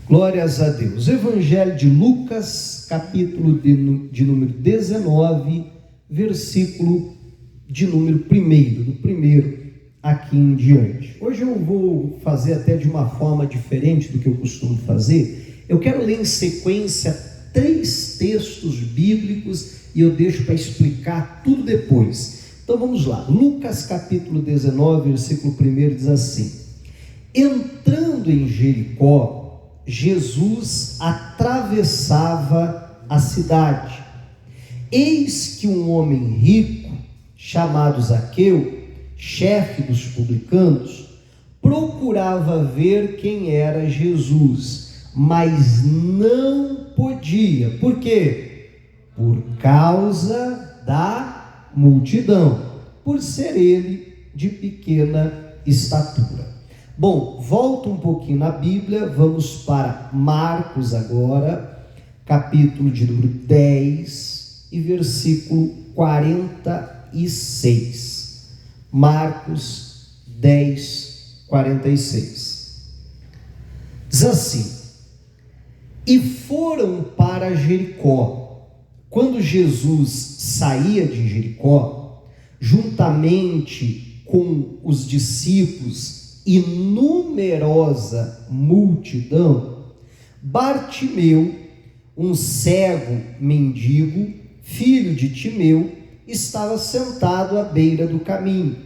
Glórias a Deus. Evangelho de Lucas, capítulo de número 19, versículo de número 1, do primeiro aqui em diante. Hoje eu vou fazer até de uma forma diferente do que eu costumo fazer. Eu quero ler em sequência 3 textos bíblicos e eu deixo para explicar tudo depois. Então vamos lá. Lucas capítulo 19, versículo 1 diz assim: entrando em Jericó, Jesus atravessava a cidade. Eis que um homem rico, chamado Zaqueu, chefe dos publicanos, procurava ver quem era Jesus, mas não podia. Por quê? Por causa da multidão, por ser ele de pequena estatura. Bom, volta um pouquinho na Bíblia, vamos para Marcos agora, capítulo de número 10 e versículo 46. Marcos 10, 46. Diz assim: e foram para Jericó. Quando Jesus saía de Jericó, juntamente com os discípulos e numerosa multidão, Bartimeu, um cego mendigo, filho de Timeu, estava sentado à beira do caminho.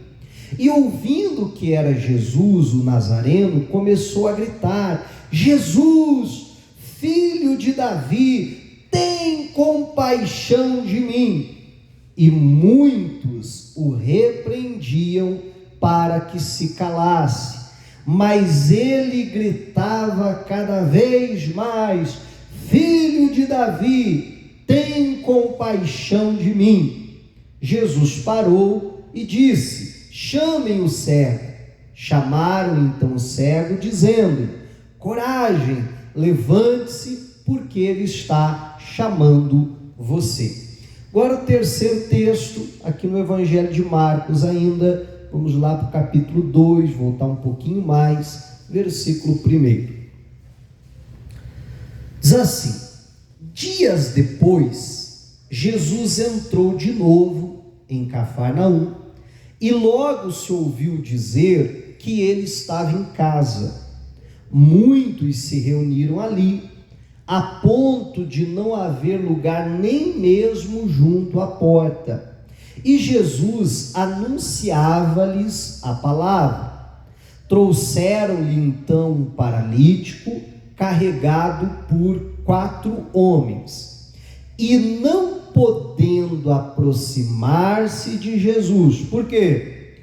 E ouvindo que era Jesus, o Nazareno, começou a gritar: Jesus, filho de Davi, tem compaixão de mim. E muitos o repreendiam para que se calasse, mas ele gritava cada vez mais: filho de Davi, tem compaixão de mim. Jesus parou e disse: chamem o cego. Chamaram então o cego, dizendo: coragem, levante-se, porque ele está chamando você. Agora o terceiro texto, aqui no Evangelho de Marcos ainda. Vamos lá para o capítulo 2, voltar um pouquinho mais, versículo 1. Diz assim: dias depois, Jesus entrou de novo em Cafarnaum, e logo se ouviu dizer que ele estava em casa. Muitos se reuniram ali, a ponto de não haver lugar nem mesmo junto à porta. E Jesus anunciava-lhes a palavra. Trouxeram-lhe então um paralítico, carregado por 4 homens. E não podendo aproximar-se de Jesus. Por quê?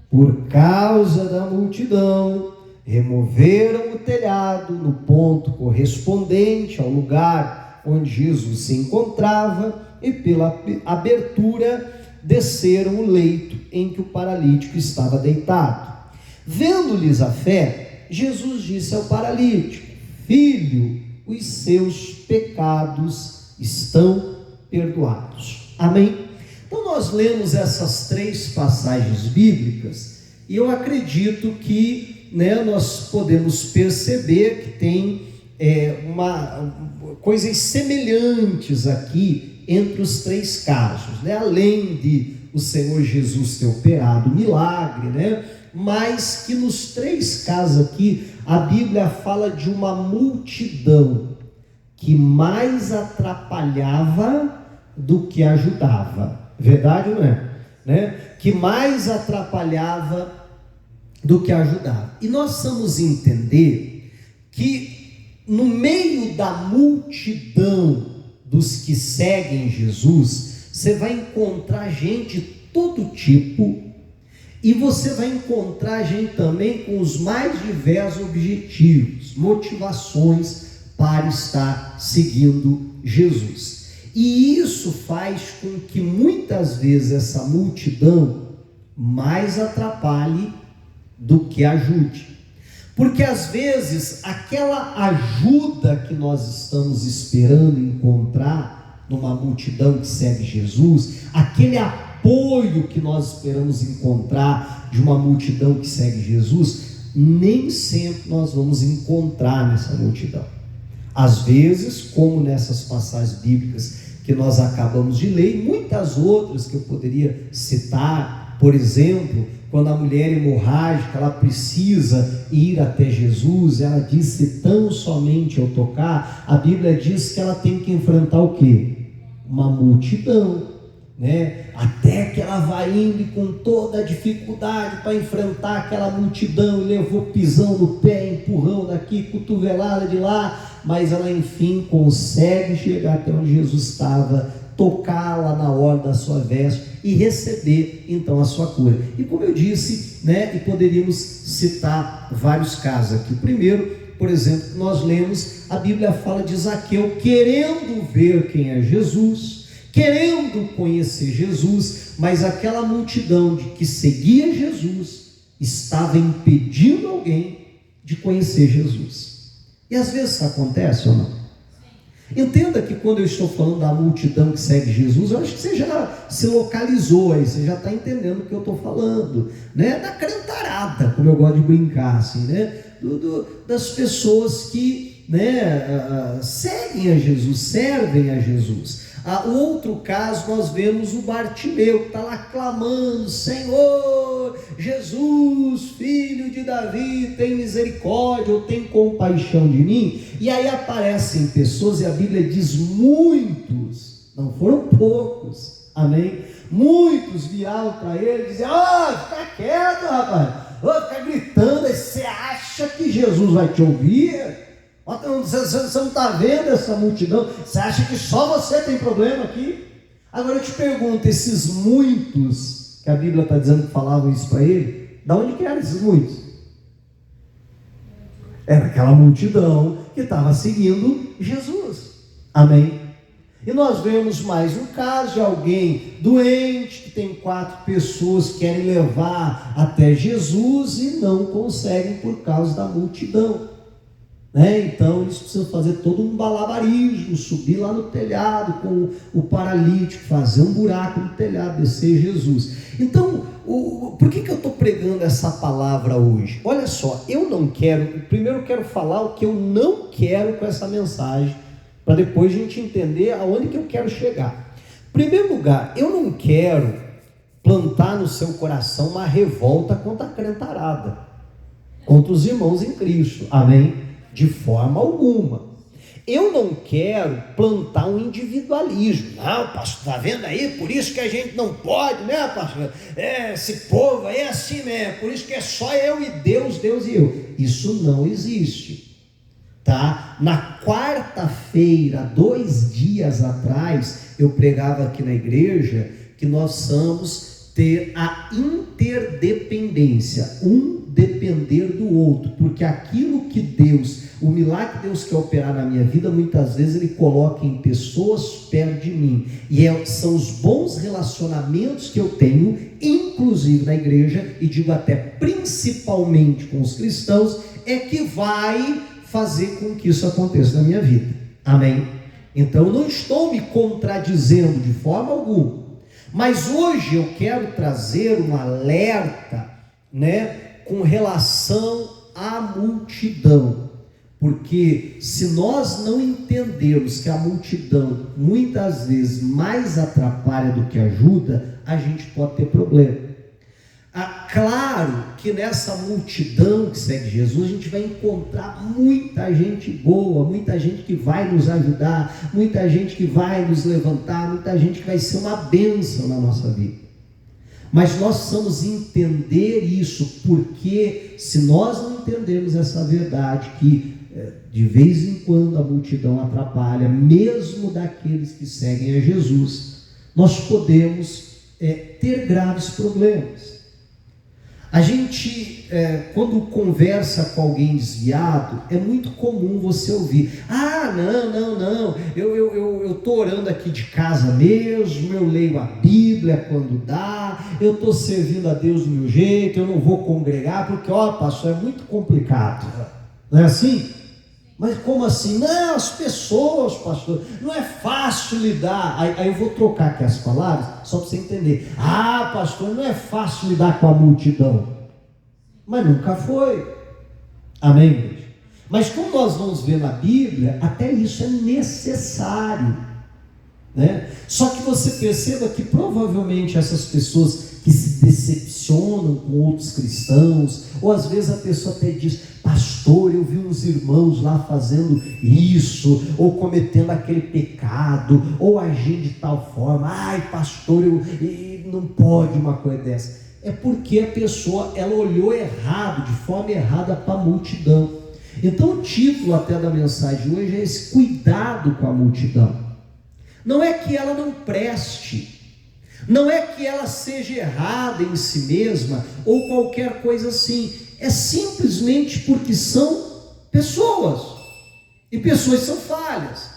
Por causa da multidão, removeram o telhado no ponto correspondente ao lugar onde Jesus se encontrava, e pela abertura desceram o leito em que o paralítico estava deitado. Vendo-lhes a fé, Jesus disse ao paralítico: filho, os seus pecados estão perdoados. Amém? Então nós lemos essas 3 passagens bíblicas e eu acredito que nós podemos perceber que tem coisas semelhantes aqui entre os 3 casos, além de o Senhor Jesus ter operado milagre, mas que nos 3 casos aqui, a Bíblia fala de uma multidão que mais atrapalhava do que ajudava. Verdade ou não é? Que mais atrapalhava do que ajudava. E nós precisamos entender que no meio da multidão dos que seguem Jesus, você vai encontrar gente de todo tipo, e você vai encontrar gente também com os mais diversos objetivos, motivações para estar seguindo Jesus. E isso faz com que muitas vezes essa multidão mais atrapalhe do que ajude. Porque às vezes aquela ajuda que nós estamos esperando encontrar numa multidão que segue Jesus, aquele apoio que nós esperamos encontrar de uma multidão que segue Jesus, nem sempre nós vamos encontrar nessa multidão. Às vezes, como nessas passagens bíblicas que nós acabamos de ler, e muitas outras que eu poderia citar, por exemplo, quando a mulher hemorrágica ela precisa ir até Jesus, ela diz: se tão somente eu tocar, a Bíblia diz que ela tem que enfrentar o quê? Uma multidão, né? Até que ela vai indo com toda a dificuldade para enfrentar aquela multidão, e levou pisão no pé, empurrão daqui, cotovelada de lá, mas ela enfim consegue chegar até onde Jesus estava, tocar lá na hora da sua veste e receber então a sua cura. E como eu disse, né, e poderíamos citar vários casos aqui. Primeiro, por exemplo, nós lemos, a Bíblia fala de Zaqueu querendo ver quem é Jesus, querendo conhecer Jesus, mas aquela multidão de que seguia Jesus estava impedindo alguém de conhecer Jesus. E às vezes isso acontece ou não? Entenda que quando eu estou falando da multidão que segue Jesus, eu acho que você já se localizou aí, você já está entendendo o que eu estou falando, né? Da crentarada, como eu gosto de brincar, assim, né? Das pessoas que, né, seguem a Jesus, servem a Jesus. O outro caso, nós vemos o Bartimeu, que está lá clamando: Senhor, Jesus, filho de Davi, tem misericórdia, ou tem compaixão de mim. E aí aparecem pessoas, e a Bíblia diz muitos, não foram poucos, amém? Muitos vieram para ele e diziam: fica quieto, rapaz, fica gritando, você acha que Jesus vai te ouvir? Você não está vendo essa multidão? Você acha que só você tem problema aqui? Agora eu te pergunto, esses muitos que a Bíblia está dizendo que falavam isso para ele, de onde que eram esses muitos? Era aquela multidão que estava seguindo Jesus, amém? E nós vemos mais um caso de alguém doente, que tem 4 pessoas que querem levar até Jesus e não conseguem por causa da multidão. Então eles precisam fazer todo um malabarismo, subir lá no telhado com o paralítico, fazer um buraco no telhado, descer Jesus. Então, por que eu estou pregando essa palavra hoje? Olha só, primeiro eu quero falar o que eu não quero com essa mensagem, para depois a gente entender aonde que eu quero chegar. Em primeiro lugar, eu não quero plantar no seu coração uma revolta contra a crentarada, contra os irmãos em Cristo, amém? De forma alguma. Eu não quero plantar um individualismo. Não, pastor, está vendo aí? Por isso que a gente não pode, né, pastor? Esse povo aí é assim mesmo, por isso que é só eu e Deus, Deus e eu. Isso não existe, tá? Na quarta-feira, 2 dias atrás, eu pregava aqui na igreja que nós precisamos ter a interdependência, um depender do outro, porque aquilo que Deus, o milagre que Deus quer operar na minha vida, muitas vezes Ele coloca em pessoas perto de mim, e são os bons relacionamentos que eu tenho, inclusive na igreja, e digo até principalmente com os cristãos, é que vai fazer com que isso aconteça na minha vida, amém? Então eu não estou me contradizendo de forma alguma, mas hoje eu quero trazer um alerta, né, com relação à multidão, porque se nós não entendermos que a multidão muitas vezes mais atrapalha do que ajuda, a gente pode ter problema. Claro que nessa multidão que segue Jesus, a gente vai encontrar muita gente boa, muita gente que vai nos ajudar, muita gente que vai nos levantar, muita gente que vai ser uma bênção na nossa vida. Mas nós precisamos entender isso, porque se nós não entendermos essa verdade, que de vez em quando a multidão atrapalha, mesmo daqueles que seguem a Jesus, nós podemos ter graves problemas. A gente, quando conversa com alguém desviado, é muito comum você ouvir: não, eu estou orando aqui de casa mesmo, eu leio a Bíblia quando dá, eu estou servindo a Deus do meu jeito, eu não vou congregar, porque, pastor, é muito complicado. Não é assim? Mas como assim? Não, as pessoas, pastor, não é fácil lidar. Aí eu vou trocar aqui as palavras, só para você entender. Pastor, não é fácil lidar com a multidão. Mas nunca foi. Amém, igreja? Mas como nós vamos ver na Bíblia, até isso é necessário, né? Só que você perceba que provavelmente essas pessoas que se decepcionam com outros cristãos, ou às vezes a pessoa até diz: pastor, eu vi uns irmãos lá fazendo isso, ou cometendo aquele pecado, ou agindo de tal forma, ai pastor, não pode uma coisa dessa. É porque a pessoa, ela olhou errado, de forma errada para a multidão. Então o título até da mensagem de hoje é esse: cuidado com a multidão. Não é que ela não preste, não é que ela seja errada em si mesma, ou qualquer coisa assim, é simplesmente porque são pessoas, e pessoas são falhas.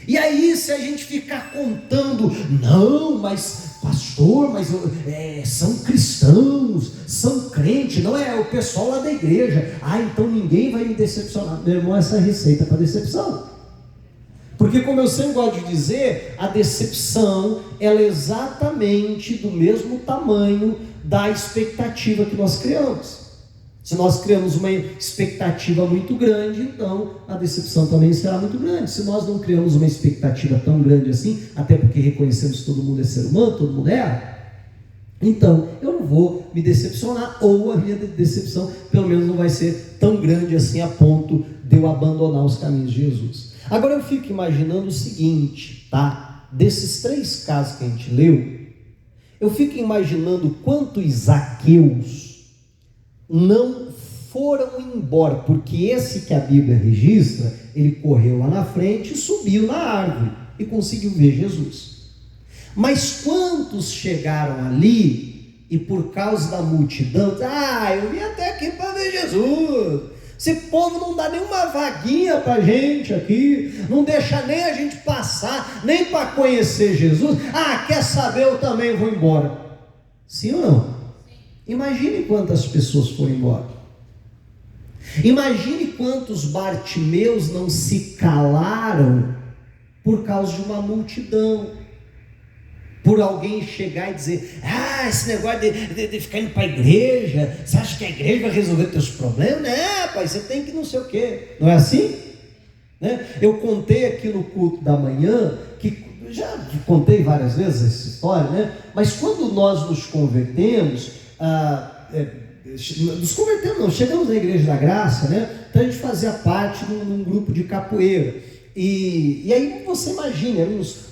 E aí, se a gente ficar contando, não, mas pastor, mas são cristãos, são crentes, não é o pessoal lá da igreja, então ninguém vai me decepcionar. Meu irmão, essa é a receita para decepção. Porque, como eu sempre gosto de dizer, a decepção, ela é exatamente do mesmo tamanho da expectativa que nós criamos. Se nós criamos uma expectativa muito grande, então a decepção também será muito grande. Se nós não criamos uma expectativa tão grande assim, até porque reconhecemos que todo mundo é ser humano, todo mundo erra, então eu não vou me decepcionar, ou a minha decepção pelo menos não vai ser tão grande assim a ponto de eu abandonar os caminhos de Jesus. Agora eu fico imaginando o seguinte, tá? Desses 3 casos que a gente leu, eu fico imaginando quantos Zaqueus não foram embora, porque esse que a Bíblia registra, ele correu lá na frente e subiu na árvore e conseguiu ver Jesus. Mas quantos chegaram ali e por causa da multidão, eu vim até aqui para ver Jesus. Esse povo não dá nenhuma vaguinha para a gente aqui, não deixa nem a gente passar, nem para conhecer Jesus. Quer saber, eu também vou embora. Sim ou não? Imagine quantas pessoas foram embora. Imagine quantos Bartimeus não se calaram por causa de uma multidão, por alguém chegar e dizer: esse negócio de ficar indo para a igreja, você acha que a igreja vai resolver teus problemas? Não, pai, você tem que não sei o quê. Não é assim? Né? Eu contei aqui no culto da manhã, que já contei várias vezes essa história, né? Mas quando nós nos convertemos, chegamos na Igreja da Graça, né? Então a gente fazia parte num grupo de capoeira. E aí você imagina,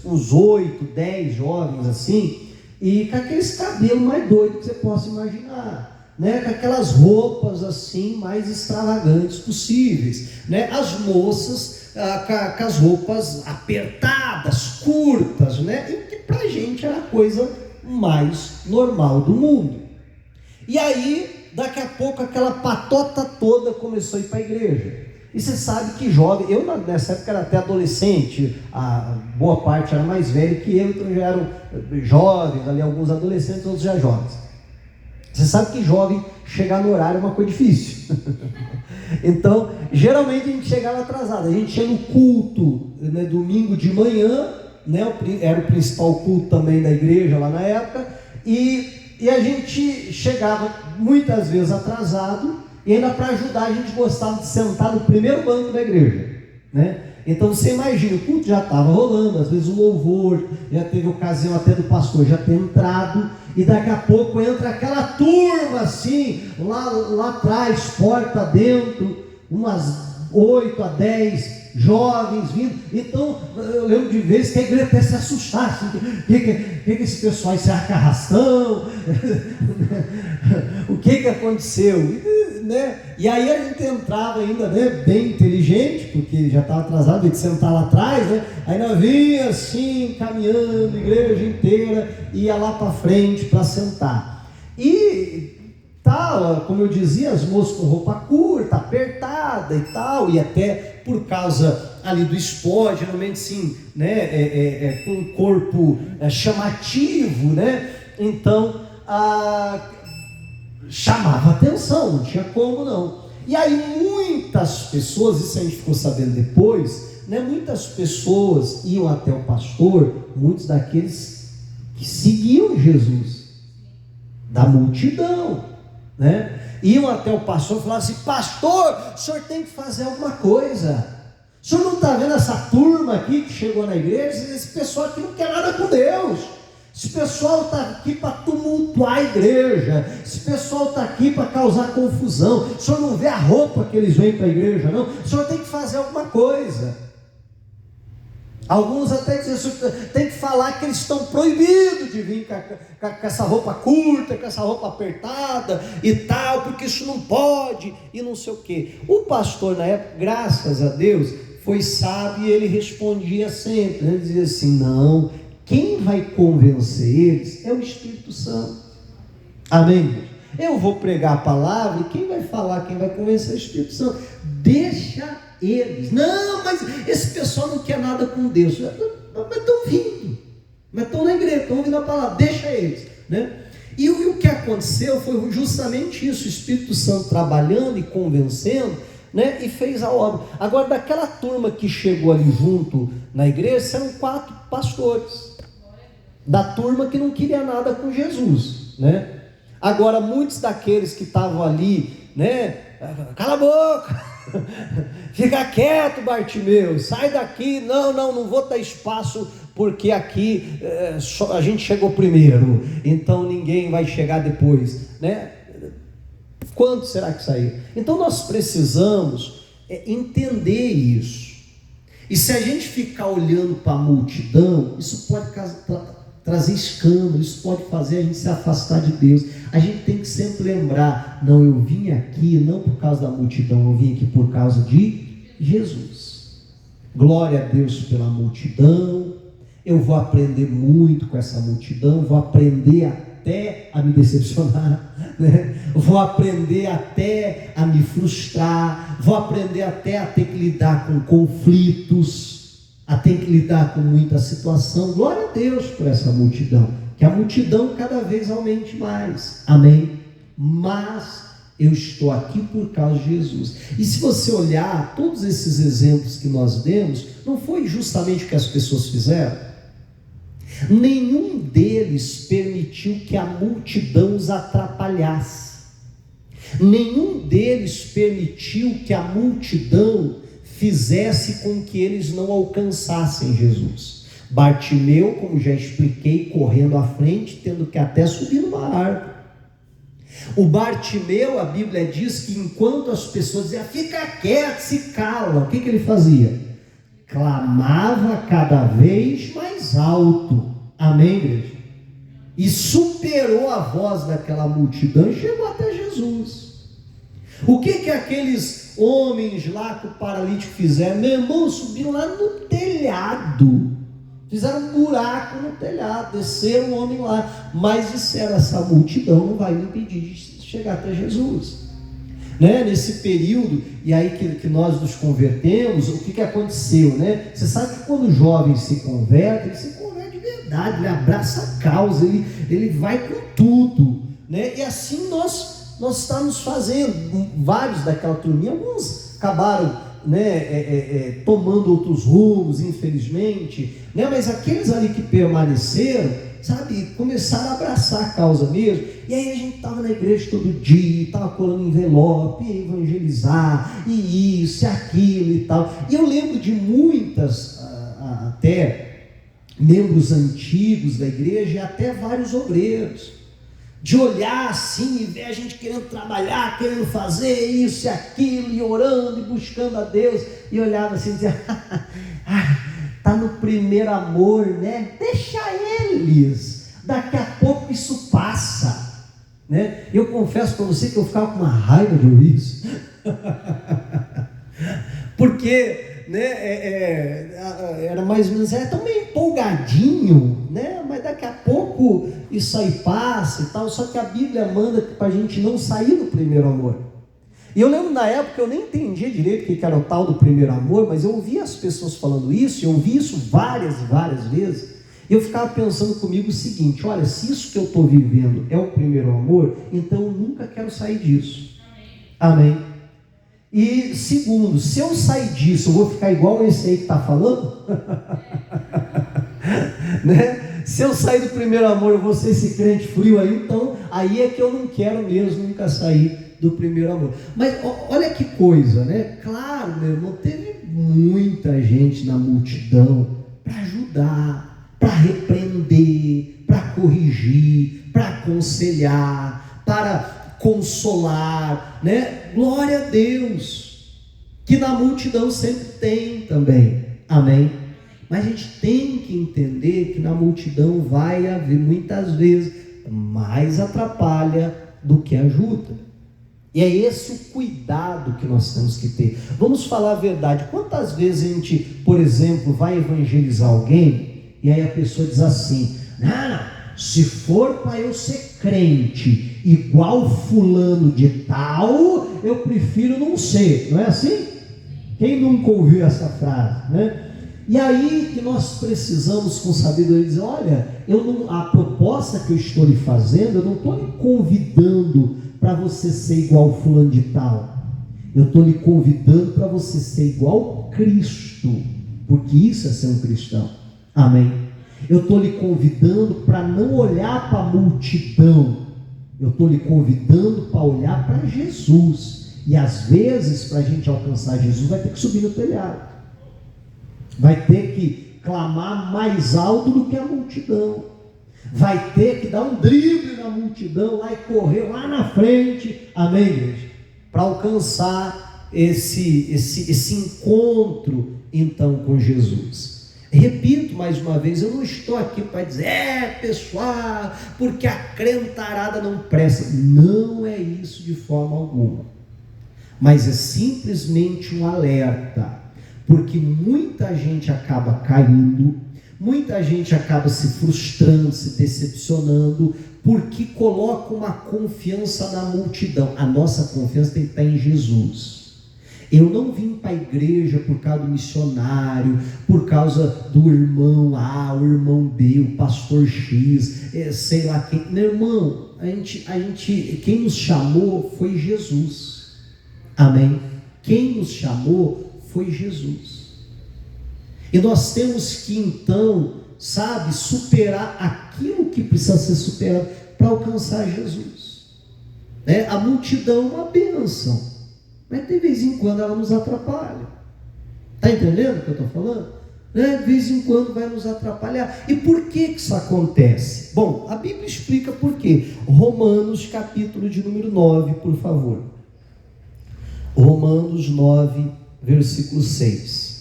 uns 8, 10 jovens assim, e com aqueles cabelos mais doidos que você possa imaginar, né? Com aquelas roupas assim mais extravagantes possíveis, né? As moças com as roupas apertadas, curtas, né? E que pra gente era a coisa mais normal do mundo. E aí, daqui a pouco, aquela patota toda começou a ir para a igreja. E você sabe que jovem, eu nessa época era até adolescente, a boa parte era mais velho que eu, então já eram jovens, ali alguns adolescentes, outros já jovens. Você sabe que jovem chegar no horário é uma coisa difícil. Então, geralmente a gente chegava atrasado. A gente ia no culto, né, domingo de manhã, né, era o principal culto também da igreja lá na época, e a gente chegava muitas vezes atrasado, e ainda para ajudar a gente gostava de sentar no primeiro banco da igreja, né? Então você imagina, o culto já estava rolando, às vezes o louvor, já teve ocasião até do pastor já ter entrado, e daqui a pouco entra aquela turma assim, lá atrás, porta dentro, umas 8 a 10 jovens vindo. Então eu lembro de vezes que a igreja até se assustasse, o que esse pessoal, esse arrastão, o que aconteceu, né? E aí a gente entrava ainda, né, bem inteligente, porque já estava atrasado de sentar lá atrás, né? Aí nós vinha assim, caminhando, a igreja inteira, ia lá para frente para sentar. E tal, como eu dizia, as moças com roupa curta, apertada e tal, e até por causa ali do esporte, geralmente sim, né, com um corpo chamativo, né? Então chamava atenção, não tinha como não. E aí muitas pessoas, isso a gente ficou sabendo depois, né, muitas pessoas iam até o pastor, muitos daqueles que seguiam Jesus, da multidão, né? iam até o pastor e falavam assim: pastor, o senhor tem que fazer alguma coisa. O senhor não está vendo essa turma aqui que chegou na igreja? Esse pessoal aqui não quer nada com Deus. Esse pessoal está aqui para tumultuar a igreja. Esse pessoal está aqui para causar confusão. O senhor não vê a roupa que eles vêm para a igreja, não? O senhor tem que fazer alguma coisa. Alguns até dizem: tem que falar que eles estão proibidos de vir com essa roupa curta, com essa roupa apertada e tal, porque isso não pode, e não sei o quê. O pastor na época, graças a Deus, foi sábio e ele respondia sempre, né? Ele dizia assim: não, quem vai convencer eles é o Espírito Santo. Amém? Eu vou pregar a palavra e quem vai falar, quem vai convencer é o Espírito Santo. Deixa eles. Não, mas esse pessoal não quer nada com Deus. Mas estão vindo, mas estão na igreja, estão ouvindo a palavra. Deixa eles, né? E o que aconteceu foi justamente isso: o Espírito Santo trabalhando e convencendo, né? E fez a obra. Agora, daquela turma que chegou ali junto na igreja, eram 4 pastores da turma que não queria nada com Jesus, né? Agora, muitos daqueles que estavam ali, né? Cala a boca, fica quieto, Bartimeu, sai daqui, não vou dar espaço, porque aqui a gente chegou primeiro, então ninguém vai chegar depois, né? Quanto será que saiu? Então nós precisamos entender isso. E se a gente ficar olhando para a multidão, isso pode trazer escândalo, isso pode fazer a gente se afastar de Deus. A gente tem que sempre lembrar: não, eu vim aqui não por causa da multidão, eu vim aqui por causa de Jesus. Glória a Deus pela multidão. Eu vou aprender muito com essa multidão, vou aprender até a me decepcionar, né? Vou aprender até a me frustrar, vou aprender até a ter que lidar com conflitos, a ter que lidar com muita situação. Glória a Deus por essa multidão, que a multidão cada vez aumente mais, amém? Mas eu estou aqui por causa de Jesus. E se você olhar todos esses exemplos que nós demos, não foi justamente o que as pessoas fizeram? Nenhum deles permitiu que a multidão os atrapalhasse. Nenhum deles permitiu que a multidão fizesse com que eles não alcançassem Jesus. Bartimeu, como já expliquei, correndo à frente, tendo que até subir numa árvore. O Bartimeu, a Bíblia diz que enquanto as pessoas diziam: fica quieto, se cala, o que ele fazia? Clamava cada vez mais alto, amém, igreja? E superou a voz daquela multidão e chegou até Jesus. O que aqueles homens lá com o paralítico fizeram? Meu irmão, subiram lá no telhado, fizeram um buraco no telhado, desceram o homem lá, mas disseram: essa multidão não vai me impedir de chegar até Jesus, né? Nesse período, e aí que nós nos convertemos, o que aconteceu, né? Você sabe que quando o jovem se converte, ele se converte de verdade, ele abraça a causa, ele vai com tudo, né? E assim nós estamos fazendo. Vários daquela turminha, alguns acabaram, né, tomando outros rumos, infelizmente, né? Mas aqueles ali que permaneceram, sabe, começaram a abraçar a causa mesmo. E aí a gente estava na igreja todo dia, estava colando envelope, e evangelizar, e isso, e aquilo e tal. E eu lembro de muitas, até membros antigos da igreja, e até vários obreiros, de olhar assim e ver a gente querendo trabalhar, querendo fazer isso e aquilo, e orando e buscando a Deus, e olhava assim e dizia: está no primeiro amor, né? Deixa eles, daqui a pouco isso passa, né? Eu confesso para você que eu ficava com uma raiva de ouvir isso, porque, né, era mais ou menos, tão meio empolgadinho, né? Mas daqui a pouco isso aí passa e tal. Só que a Bíblia manda para a gente não sair do primeiro amor. E eu lembro na época, eu nem entendia direito o que era o tal do primeiro amor, mas eu ouvia as pessoas falando isso, eu ouvi isso várias e várias vezes, e eu ficava pensando comigo o seguinte: olha, se isso que eu estou vivendo é o primeiro amor, então eu nunca quero sair disso. Amém? E segundo, se eu sair disso, eu vou ficar igual esse aí que está falando? Né? Se eu sair do primeiro amor, eu vou ser esse crente frio aí, então aí é que eu não quero mesmo nunca sair do primeiro amor. Mas olha que coisa, né? Claro, meu irmão, teve muita gente na multidão para ajudar, para repreender, para corrigir, para aconselhar, para consolar, né? Glória a Deus, que na multidão sempre tem também, amém? Mas a gente tem que entender que na multidão vai haver muitas vezes mais atrapalha do que ajuda. E é esse o cuidado que nós temos que ter. Vamos falar a verdade. Quantas vezes a gente, por exemplo, vai evangelizar alguém e aí a pessoa diz assim: não, se for para eu ser crente igual fulano de tal, eu prefiro não ser. Não é assim? Quem nunca ouviu essa frase, né? E aí que nós precisamos com sabedoria dizer: olha, a proposta que eu estou lhe fazendo, eu não estou lhe convidando para você ser igual fulano de tal. Eu estou lhe convidando para você ser igual Cristo, porque isso é ser um cristão. Amém? Eu estou lhe convidando para não olhar para a multidão. Eu estou lhe convidando para olhar para Jesus. E às vezes, para a gente alcançar Jesus, vai ter que subir no telhado. Vai ter que clamar mais alto do que a multidão. Vai ter que dar um drible na multidão lá e correr lá na frente, amém, igreja? Para alcançar esse encontro então com Jesus. Repito mais uma vez, eu não estou aqui para dizer: pessoal, porque a crentarada não presta. Não é isso de forma alguma. Mas é simplesmente um alerta, porque muita gente acaba caindo, muita gente acaba se frustrando, se decepcionando, porque coloca uma confiança na multidão. A nossa confiança tem que estar em Jesus. Eu não vim para a igreja por causa do missionário, por causa do irmão A, o irmão B, o pastor X, sei lá quem. Meu irmão, quem nos chamou foi Jesus. Amém? Quem nos chamou foi Jesus. E nós temos que então, superar aquilo que precisa ser superado para alcançar Jesus. A multidão é uma bênção, mas de vez em quando ela nos atrapalha. Está entendendo o que eu estou falando? De vez em quando vai nos atrapalhar. E por que isso acontece? Bom, a Bíblia explica por quê. Romanos capítulo de número 9, por favor. Romanos 9, versículo 6.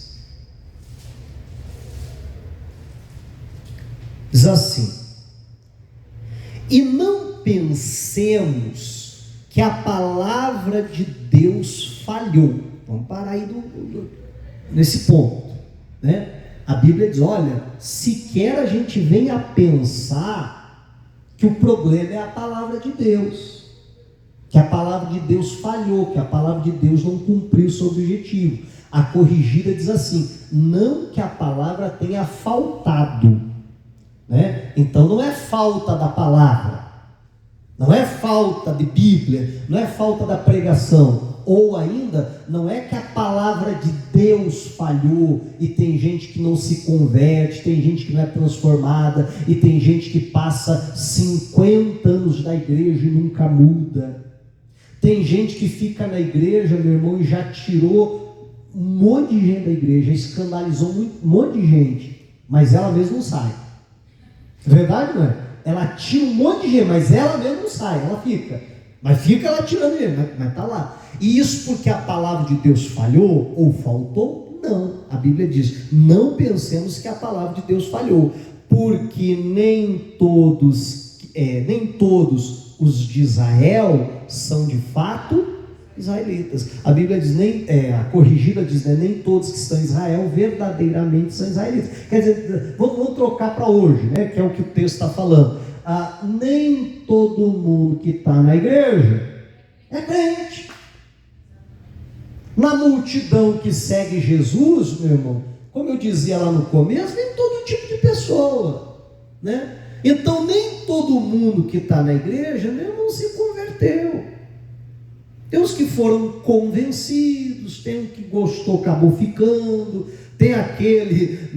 Diz assim: e não pensemos que a palavra de Deus falhou. Vamos parar aí nesse ponto, né? A Bíblia diz: olha, sequer a gente venha a pensar que o problema é a palavra de Deus, que a palavra de Deus falhou, que a palavra de Deus não cumpriu seu objetivo. A corrigida diz assim: não que a palavra tenha faltado, né? Então não é falta da palavra, não é falta de Bíblia, não é falta da pregação, ou ainda não é que a palavra de Deus falhou e tem gente que não se converte, tem gente que não é transformada, e tem gente que passa 50 anos na igreja e nunca muda. Tem gente que fica na igreja, meu irmão, e já tirou um monte de gente da igreja, escandalizou um monte de gente, mas ela mesma não sai. Verdade, não é? Ela tira um monte de gente, mas ela mesma não sai, ela fica. Mas fica ela tirando ele, mas está lá. E isso porque a palavra de Deus falhou ou faltou? Não. A Bíblia diz: não pensemos que a palavra de Deus falhou, porque nem todos os de Israel são de fato israelitas. A Bíblia diz, a corrigida diz, nem todos que estão em Israel verdadeiramente são israelitas. Quer dizer, vamos trocar para hoje, né, que é o que o texto está falando. Nem todo mundo que está na igreja é crente. Na multidão que segue Jesus, meu irmão, como eu dizia lá no começo, nem todo tipo de pessoa, né? Então nem todo mundo que está na igreja, meu irmão, se converteu. Tem os que foram convencidos, tem o que gostou, acabou ficando, tem aquele,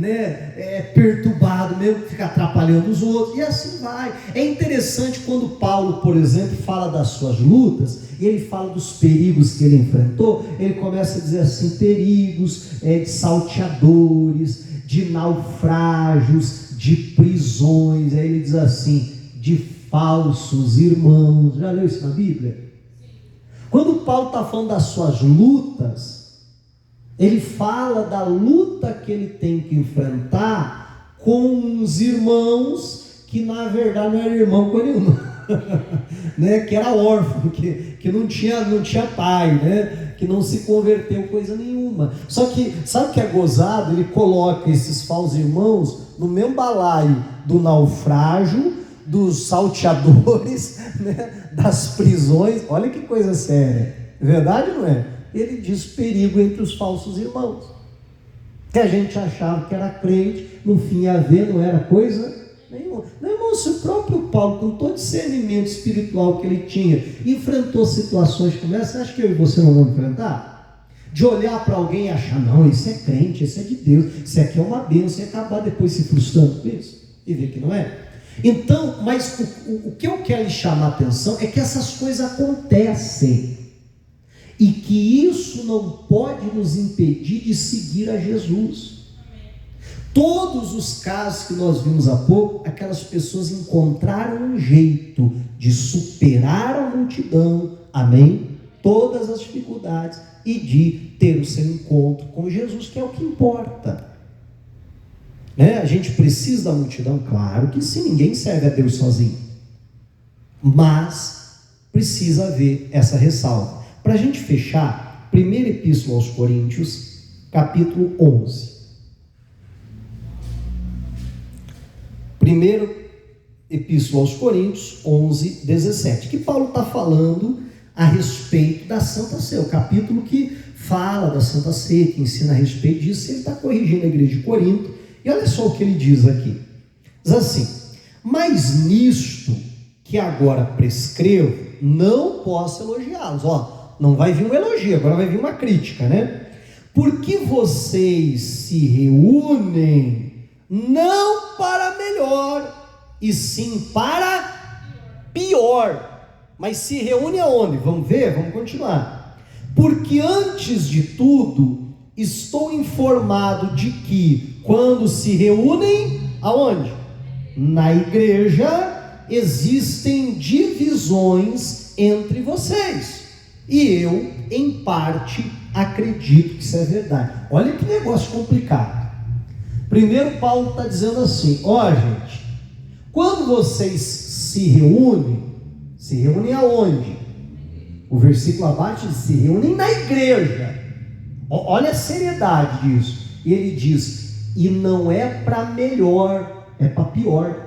perturbado mesmo, que fica atrapalhando os outros, e assim vai. É interessante quando Paulo, por exemplo, fala das suas lutas, e ele fala dos perigos que ele enfrentou, ele começa a dizer assim, perigos de salteadores, de naufrágios, de prisões, aí ele diz assim, de falsos irmãos. Já leu isso na Bíblia? Quando Paulo está falando das suas lutas, ele fala da luta que ele tem que enfrentar com uns irmãos que na verdade não eram irmão com nenhum, que era órfão, que não tinha pai, que não se converteu coisa nenhuma. Só que, sabe o que é gozado? Ele coloca esses falsos irmãos no mesmo balaio do naufrágio, dos salteadores, das prisões. Olha que coisa séria, é verdade, não é? Ele diz perigo entre os falsos irmãos, que a gente achava que era crente, no fim ia ver, não era coisa nenhuma. Meu irmão, se o próprio Paulo, com todo discernimento espiritual que ele tinha, enfrentou situações como essa, você acha que eu e você não vamos enfrentar? De olhar para alguém e achar, não, esse é crente, esse é de Deus, esse aqui é uma bênção, e acabar depois se frustrando com isso, e ver que não é. Então, mas o que eu quero lhe chamar a atenção é que essas coisas acontecem, e que isso não pode nos impedir de seguir a Jesus. Todos os casos que nós vimos há pouco, aquelas pessoas encontraram um jeito de superar a multidão, amém? Todas as dificuldades, e de ter o seu encontro com Jesus, que é o que importa. A gente precisa da multidão? Claro que sim, ninguém serve a Deus sozinho, mas precisa haver essa ressalva. Para a gente fechar, primeira epístola aos Coríntios, capítulo 11. Primeiro epístola aos Coríntios, 11, 17, que Paulo está falando a respeito da Santa Ceia, o capítulo que fala da Santa Ceia, que ensina a respeito disso. Ele está corrigindo a igreja de Corinto, e olha só o que ele diz aqui, diz assim, mas nisto que agora prescrevo, não posso elogiá-los. Não vai vir um elogio, agora vai vir uma crítica, porque vocês se reúnem não para melhor, e sim para pior. Mas se reúne aonde? Vamos ver? Vamos continuar. Porque antes de tudo, estou informado de que quando se reúnem, aonde? Na igreja, existem divisões entre vocês. E eu, em parte, acredito que isso é verdade. Olha que negócio complicado. Primeiro, Paulo está dizendo assim, gente, quando vocês se reúnem aonde? O versículo abaixo diz, se reúnem na igreja. Olha a seriedade disso. E ele diz, e não é para melhor, é para pior.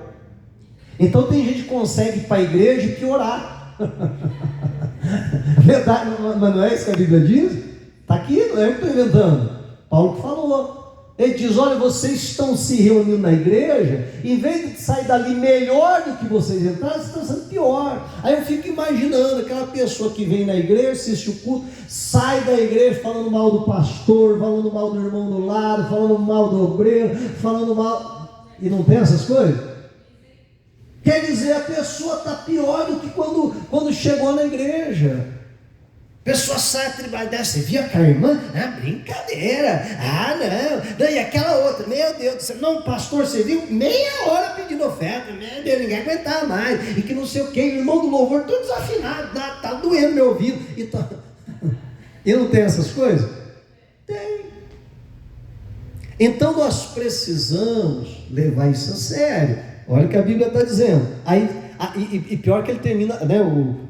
Então tem gente que consegue ir para a igreja e piorar. Verdade, mas não é isso que a Bíblia diz? Está aqui, não é eu que estou inventando. Paulo que falou. Ele diz, olha, vocês estão se reunindo na igreja, em vez de sair dali melhor do que vocês entraram, vocês estão sendo pior. Aí eu fico imaginando aquela pessoa que vem na igreja, assiste o culto, sai da igreja falando mal do pastor, falando mal do irmão do lado, falando mal do obreiro, falando mal, e não tem essas coisas? Quer dizer, a pessoa está pior do que quando chegou na igreja. A pessoa sai atribulada dessa, você viu aquela irmã? Brincadeira, não, e aquela outra, meu Deus do céu, não, pastor, você viu? Meia hora pedindo oferta, meu Deus, ninguém aguentava mais, e que não sei o que, o irmão do louvor todo desafinado, tá doendo meu ouvido, e não tem essas coisas? Tem. Então nós precisamos levar isso a sério. Olha o que a Bíblia está dizendo. E pior que ele termina,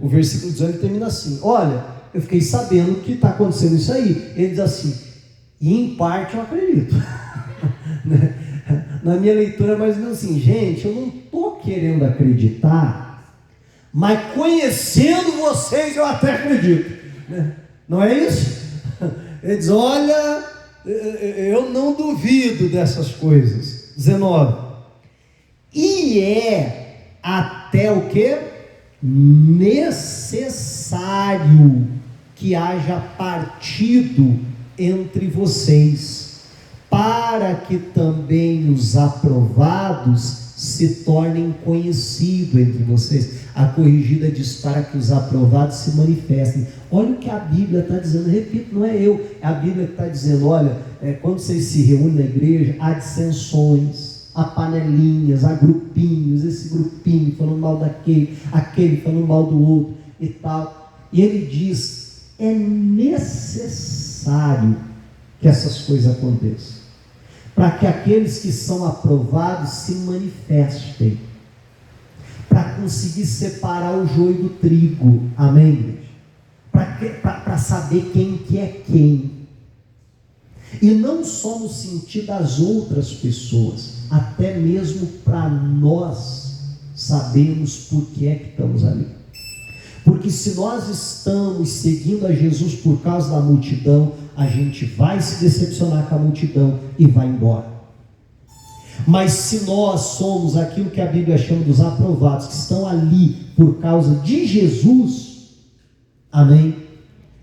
o versículo 18 termina assim, olha, eu fiquei sabendo que está acontecendo isso aí. Ele diz assim, e em parte eu acredito. Na minha leitura é mais ou menos assim, gente, eu não estou querendo acreditar, mas conhecendo vocês eu até acredito. Não é isso? Ele diz, olha, eu não duvido dessas coisas. 19. E é até o que? Necessário que haja partido entre vocês, para que também os aprovados se tornem conhecidos entre vocês. A corrigida diz: para que os aprovados se manifestem. Olha o que a Bíblia está dizendo, repito, não é eu, é a Bíblia que está dizendo. Olha, quando vocês se reúnem na igreja, há dissensões, há panelinhas, há grupinhos, esse grupinho falando mal daquele, aquele falando mal do outro e tal. E ele diz: é necessário que essas coisas aconteçam, para que aqueles que são aprovados se manifestem, para conseguir separar o joio do trigo, amém, igreja? Para saber quem que é quem, e não só no sentido das outras pessoas, até mesmo para nós sabermos por que é que estamos ali. Porque se nós estamos seguindo a Jesus por causa da multidão, a gente vai se decepcionar com a multidão e vai embora. Mas se nós somos aquilo que a Bíblia chama dos aprovados, que estão ali por causa de Jesus, amém?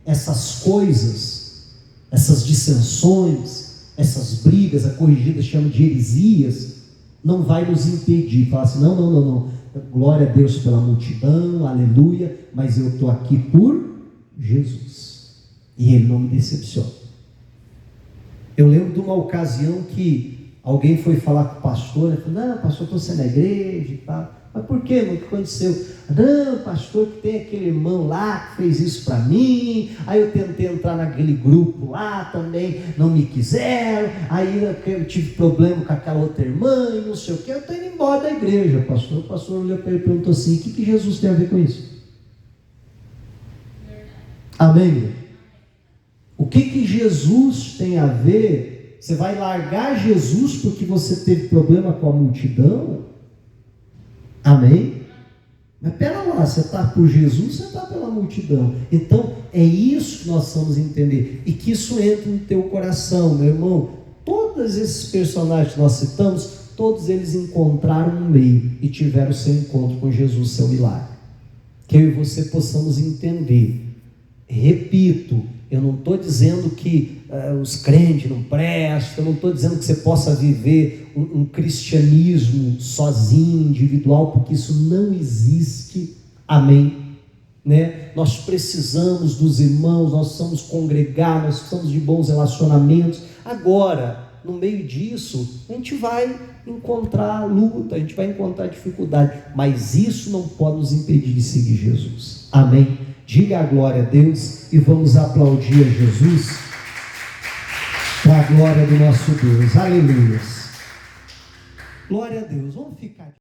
Essas coisas, essas dissensões, essas brigas, a corrigida chama de heresias, não vai nos impedir. Falar assim: não, glória a Deus pela multidão, aleluia, mas eu estou aqui por Jesus, e Ele não me decepciona. Eu lembro de uma ocasião que alguém foi falar com o pastor, ele falou: não, pastor, estou sendo na igreja e tal. Mas por quê, irmão? O que aconteceu? Não, pastor, que tem aquele irmão lá que fez isso para mim, aí eu tentei entrar naquele grupo lá, também não me quiseram, aí eu tive problema com aquela outra irmã e não sei o que, eu estou indo embora da igreja, pastor. O pastor olhou para ele e perguntou assim: o que Jesus tem a ver com isso? Amém? O que Jesus tem a ver? Você vai largar Jesus porque você teve problema com a multidão? Amém? Mas pera lá, você está por Jesus, você está pela multidão. Então é isso que nós vamos entender, e que isso entre no teu coração, meu irmão. Todos esses personagens que nós citamos, todos eles encontraram um meio e tiveram seu encontro com Jesus, seu milagre. Que eu e você possamos entender. Repito, eu não estou dizendo que os crentes não prestam, eu não estou dizendo que você possa viver um cristianismo sozinho, individual, porque isso não existe, amém? Né? Nós precisamos dos irmãos, nós precisamos congregar, nós precisamos de bons relacionamentos. Agora, no meio disso, a gente vai encontrar luta, a gente vai encontrar dificuldade, mas isso não pode nos impedir de seguir Jesus, amém? Diga a glória a Deus e vamos aplaudir a Jesus para a glória do nosso Deus. Aleluia. Glória a Deus. Vamos ficar